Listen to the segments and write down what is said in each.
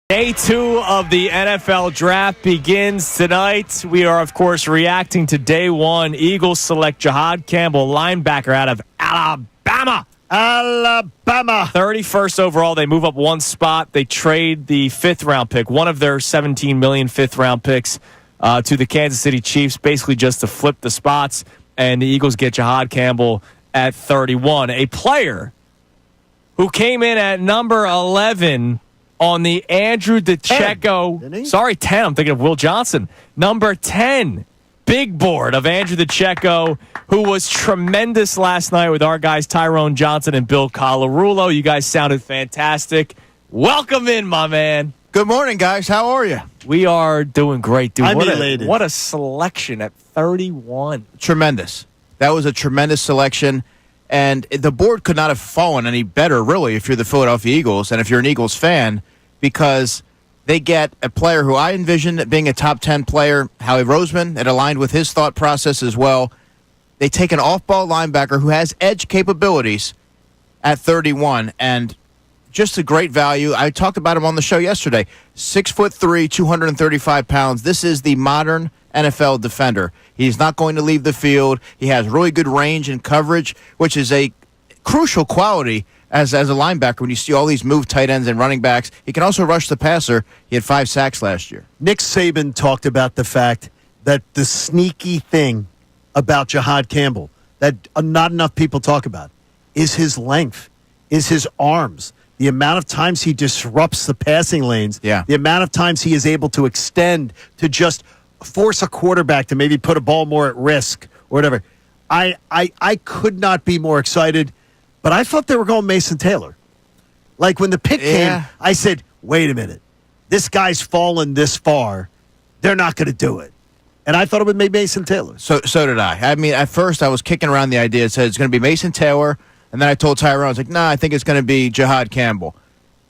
Day 2 of the NFL Draft begins tonight. We are, of course, reacting to Day 1. Eagles select Jihaad Campbell, linebacker out of Alabama. 31st overall. They move up one spot. They trade the 5th-round pick, one of their $17 million 5th-round picks, to the Kansas City Chiefs, basically just to flip the spots. And the Eagles get Jihaad Campbell at 31. A player who came in at number 11 on the Andrew DiCecco. Sorry, 10. I'm thinking of Will Johnson. Number 10. Big board of Andrew DiCecco, who was tremendous last night with our guys Tyrone Johnson and Bill Colarulo. You guys sounded fantastic. Welcome in, my man. Good morning, guys. How are you? We are doing great, dude. I'm elated. What a selection at 31. Tremendous. That was a tremendous selection. And the board could not have fallen any better, really, if you're the Philadelphia Eagles and if you're an Eagles fan, because they get a player who I envisioned being a top 10 player, Howie Roseman. It aligned with his thought process as well. They take an off-ball linebacker who has edge capabilities at 31, and just a great value. I talked about him on the show yesterday. 6'3", 235 pounds. This is the modern NFL defender. He's not going to leave the field. He has really good range and coverage, which is a crucial quality as a linebacker when you see all these move tight ends and running backs. He can also rush the passer. He had 5 sacks last year. Nick Saban talked about the fact that the sneaky thing about Jihaad Campbell that not enough people talk about is his length, is his arms. The amount of times he disrupts the passing lanes, the amount of times he is able to extend to just force a quarterback to maybe put a ball more at risk or whatever. I could not be more excited, but I thought they were going Mason Taylor. Like when the pick came, I said, wait a minute. This guy's fallen this far. They're not going to do it. And I thought it would be Mason Taylor. So did I. I mean, at first I was kicking around the idea. It said it's going to be Mason Taylor. And then I told Tyrone, I was like, nah, I think it's going to be Jihaad Campbell.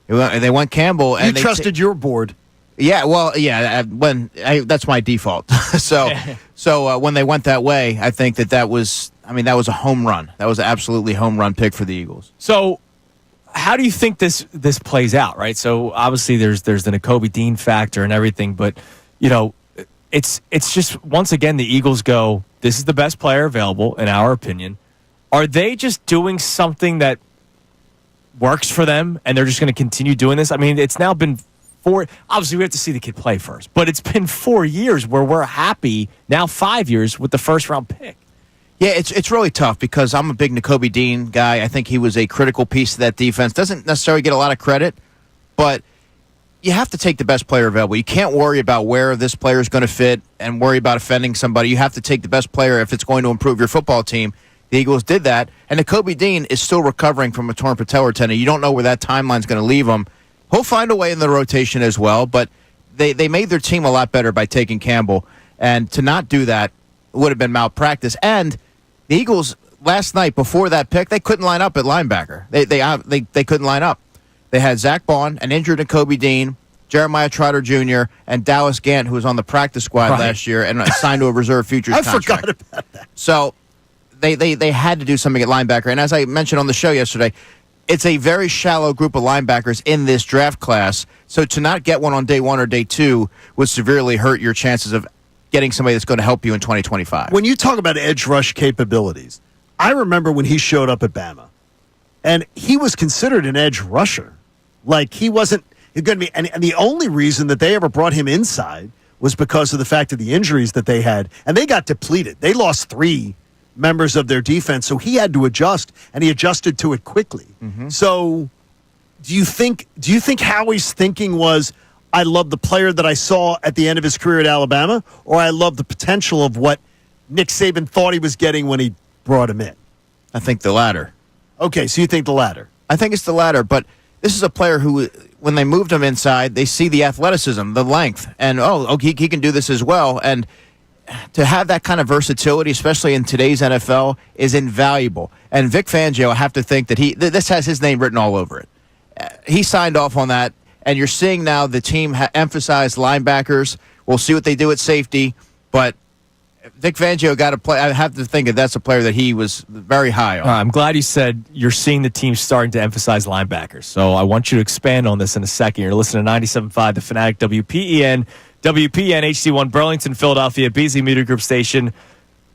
They went Campbell. And you trusted your board. Yeah, well, yeah, that's my default. So when they went that way, I think that was a home run. That was an absolutely home run pick for the Eagles. So how do you think this plays out, right? So obviously there's the Nakobe Dean factor and everything, but, you know, it's just, once again, the Eagles go, this is the best player available, in our opinion. Are they just doing something that works for them, and they're just going to continue doing this? I mean, it's now been 4. Obviously, we have to see the kid play first, but it's been 4 years where we're happy, now 5 years, with the first-round pick. Yeah, it's really tough because I'm a big Nakobe Dean guy. I think he was a critical piece of that defense. Doesn't necessarily get a lot of credit, but you have to take the best player available. You can't worry about where this player is going to fit and worry about offending somebody. You have to take the best player if it's going to improve your football team. The Eagles did that, and Nakobe Dean is still recovering from a torn patellar tendon. You don't know where that timeline's going to leave him. He'll find a way in the rotation as well, but they made their team a lot better by taking Campbell, and to not do that would have been malpractice. And the Eagles, last night, before that pick, they couldn't line up at linebacker. They couldn't line up. They had Zach Bond, an injured Nakobe Dean, Jeremiah Trotter Jr., and Dallas Gant, who was on the practice squad last year and signed to a reserve futures contract. I forgot about that. So they had to do something at linebacker. And as I mentioned on the show yesterday, it's a very shallow group of linebackers in this draft class. So to not get one on day 1 or day 2 would severely hurt your chances of getting somebody that's going to help you in 2025. When you talk about edge rush capabilities, I remember when he showed up at Bama, and he was considered an edge rusher. Like, he wasn't going to be, and the only reason that they ever brought him inside was because of the fact of the injuries that they had, and they got depleted. They lost 3 members of their defense, so he had to adjust, and he adjusted to it quickly. Mm-hmm. So do you think Howie's thinking was, I love the player that I saw at the end of his career at Alabama, or I love the potential of what Nick Saban thought he was getting when he brought him in? I think the latter. Okay, so you think the latter. I think it's the latter, but this is a player who, when they moved him inside, they see the athleticism, the length, and, he can do this as well. And to have that kind of versatility, especially in today's NFL, is invaluable. And Vic Fangio, I have to think that this has his name written all over it. He signed off on that, and you're seeing now the team emphasize linebackers. We'll see what they do at safety, but Vic Fangio got to play. I have to think that that's a player that he was very high on. I'm glad you said you're seeing the team starting to emphasize linebackers. So I want you to expand on this in a second. You're listening to 97.5, the Fanatic, WPEN HD1 Burlington, Philadelphia, Beasley Media Group station.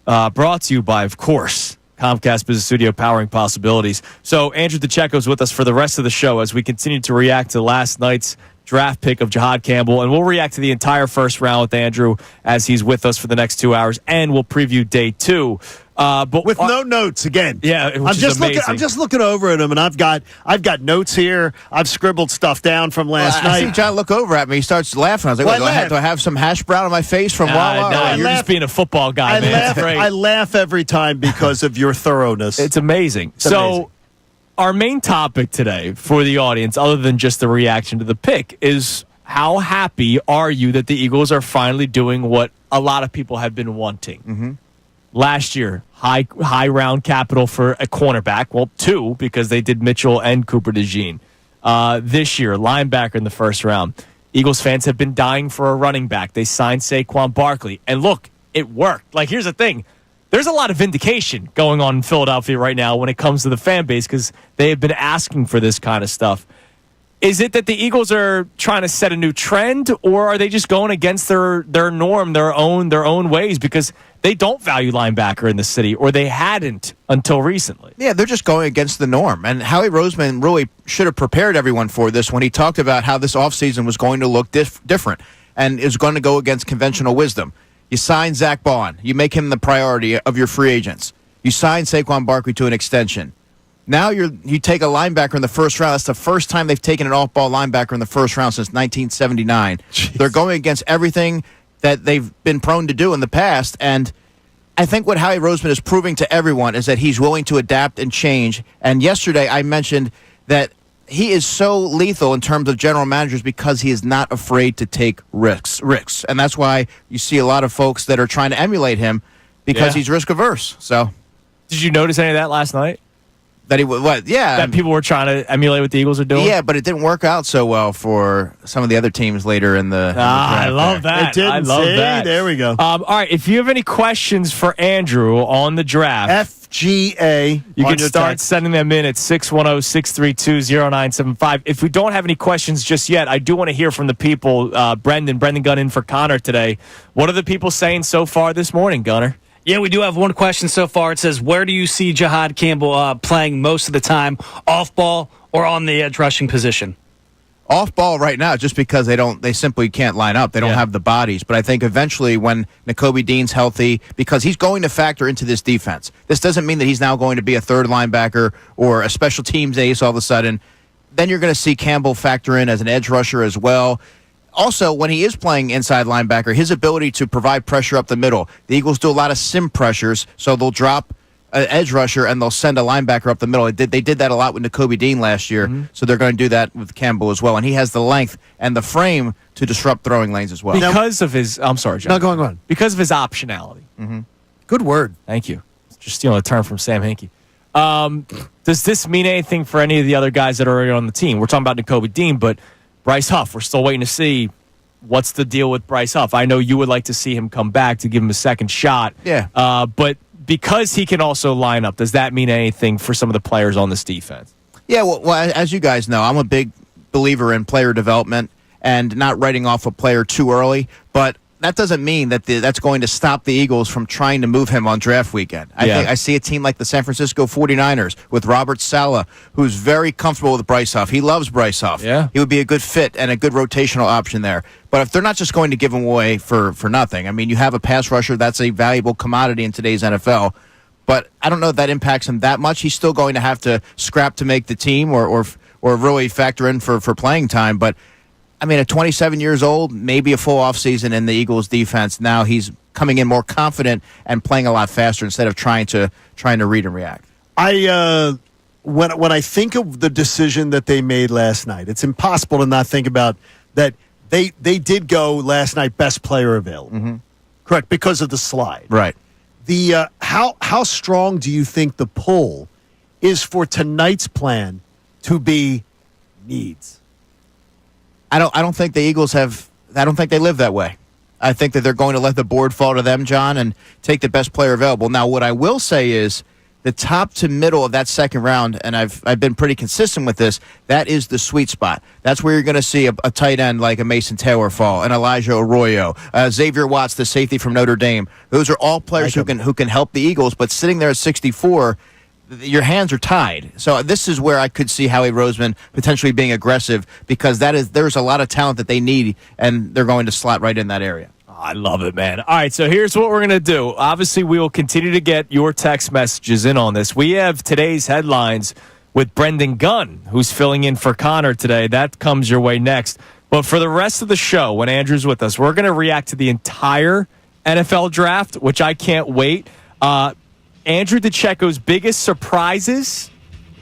Brought to you by, of course, Comcast Business Studio, powering possibilities. So Andrew DiCecco is with us for the rest of the show as we continue to react to last night's draft pick of Jihaad Campbell, and we'll react to the entire first round with Andrew as he's with us for the next 2 hours, and we'll preview day 2. But with no notes again. Yeah, I'm just looking over at them, and I've got notes here. I've scribbled stuff down from last night. I see John look over at me. He starts laughing. I was like, do I have some hash brown on my face from Wawa? No, you're just being a football guy, man. It's great. I laugh every time because of your thoroughness. It's amazing. Amazing. Our main topic today for the audience, other than just the reaction to the pick, is how happy are you that the Eagles are finally doing what a lot of people have been wanting? Mm-hmm. Last year, high round capital for a cornerback. Well, 2, because they did Mitchell and Cooper DeJean. This year, linebacker in the first round. Eagles fans have been dying for a running back. They signed Saquon Barkley. And look, it worked. Like, here's the thing. There's a lot of vindication going on in Philadelphia right now when it comes to the fan base because they have been asking for this kind of stuff. Is it that the Eagles are trying to set a new trend, or are they just going against their norm, their own ways, because they don't value linebacker in the city, or they hadn't until recently? Yeah, they're just going against the norm. And Howie Roseman really should have prepared everyone for this when he talked about how this offseason was going to look different and is going to go against conventional wisdom. You sign Zach Bond. You make him the priority of your free agents. You sign Saquon Barkley to an extension. Now you take a linebacker in the first round. That's the first time they've taken an off-ball linebacker in the first round since 1979. Jeez. They're going against everything that they've been prone to do in the past. And I think what Howie Roseman is proving to everyone is that he's willing to adapt and change. And yesterday I mentioned that he is so lethal in terms of general managers because he is not afraid to take risks. And that's why you see a lot of folks that are trying to emulate him because he's risk averse. So, did you notice any of that last night? That he what? Yeah, that people were trying to emulate what the Eagles are doing. Yeah, but it didn't work out so well for some of the other teams later in the. I love that. I love that. There we go. All right, if you have any questions for Andrew on the draft, FGA, you can start sending them in at 610-632-0975. If we don't have any questions just yet, I do want to hear from the people. Brendan got in for Connor today. What are the people saying so far this morning, Gunner? Yeah, we do have one question so far. It says, where do you see Jihaad Campbell playing most of the time, off ball or on the edge rushing position? Off ball right now, just because they simply can't line up. They don't have the bodies. But I think eventually when Nakobe Dean's healthy, because he's going to factor into this defense. This doesn't mean that he's now going to be a third linebacker or a special teams ace all of a sudden. Then you're going to see Campbell factor in as an edge rusher as well. Also, when he is playing inside linebacker, his ability to provide pressure up the middle. The Eagles do a lot of sim pressures, so they'll drop an edge rusher and they'll send a linebacker up the middle. They did that a lot with Nakobe Dean last year, so they're going to do that with Campbell as well. And he has the length and the frame to disrupt throwing lanes as well. Because of his, I'm sorry, John. No, go on. Because of his optionality. Mm-hmm. Good word. Thank you. Just stealing a term from Sam Hinkie. Does this mean anything for any of the other guys that are already on the team? We're talking about Nakobe Dean, but Bryce Huff, we're still waiting to see what's the deal with Bryce Huff. I know you would like to see him come back to give him a second shot. Yeah. But because he can also line up, does that mean anything for some of the players on this defense? Yeah, well, as you guys know, I'm a big believer in player development and not writing off a player too early, but that doesn't mean that that's going to stop the Eagles from trying to move him on draft weekend. I see a team like the San Francisco 49ers with Robert Saleh, who's very comfortable with Bryce Huff. He loves Bryce Huff. Yeah. He would be a good fit and a good rotational option there. But if they're not just going to give him away for nothing, I mean, you have a pass rusher, that's a valuable commodity in today's NFL. But I don't know if that impacts him that much. He's still going to have to scrap to make the team or really factor in for playing time. But I mean, at 27 years old, maybe a full offseason in the Eagles' defense. Now he's coming in more confident and playing a lot faster instead of trying to read and react. When I think of the decision that they made last night, it's impossible to not think about that. They did go last night best player available, correct, because of the slide. Right. The how strong do you think the pull is for tonight's plan to be needs? I don't think the Eagles have. I don't think they live that way. I think that they're going to let the board fall to them, John, and take the best player available. Now, what I will say is the top to middle of that second round, and I've been pretty consistent with this, that is the sweet spot. That's where you're going to see a tight end like a Mason Taylor fall, an Elijah Arroyo, Xavier Watts, the safety from Notre Dame. Those are all players who can help the Eagles, but sitting there at 64, your hands are tied. So this is where I could see Howie Roseman potentially being aggressive, because there's a lot of talent that they need, and they're going to slot right in that area. I love it, man. All right, so here's what we're going to do. Obviously, we will continue to get your text messages in on this. We have today's headlines with Brendan Gunn, who's filling in for Connor today. That comes your way next. But for the rest of the show, when Andrew's with us, we're going to react to the entire NFL draft, which I can't wait. Andrew DiCecco's biggest surprises,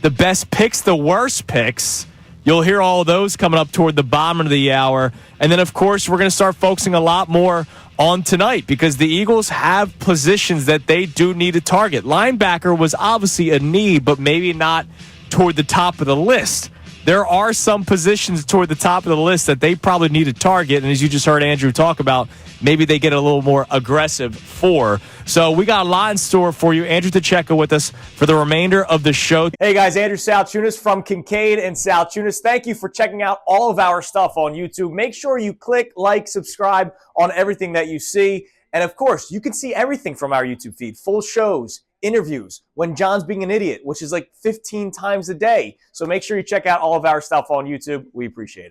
the best picks, the worst picks. You'll hear all of those coming up toward the bottom of the hour. And then, of course, we're going to start focusing a lot more on tonight, because the Eagles have positions that they do need to target. Linebacker was obviously a need, but maybe not toward the top of the list. There are some positions toward the top of the list that they probably need to target. And as you just heard Andrew talk about, maybe they get a little more aggressive for. So we got a lot in store for you. Andrew DiCecco with us for the remainder of the show. Hey guys, Andrew Salciunas from Kincade and Salciunas. Thank you for checking out all of our stuff on YouTube. Make sure you click, like, subscribe on everything that you see. And of course, you can see everything from our YouTube feed. Full shows, interviews, when John's being an idiot, which is like 15 times a day. So make sure you check out all of our stuff on YouTube. We appreciate it.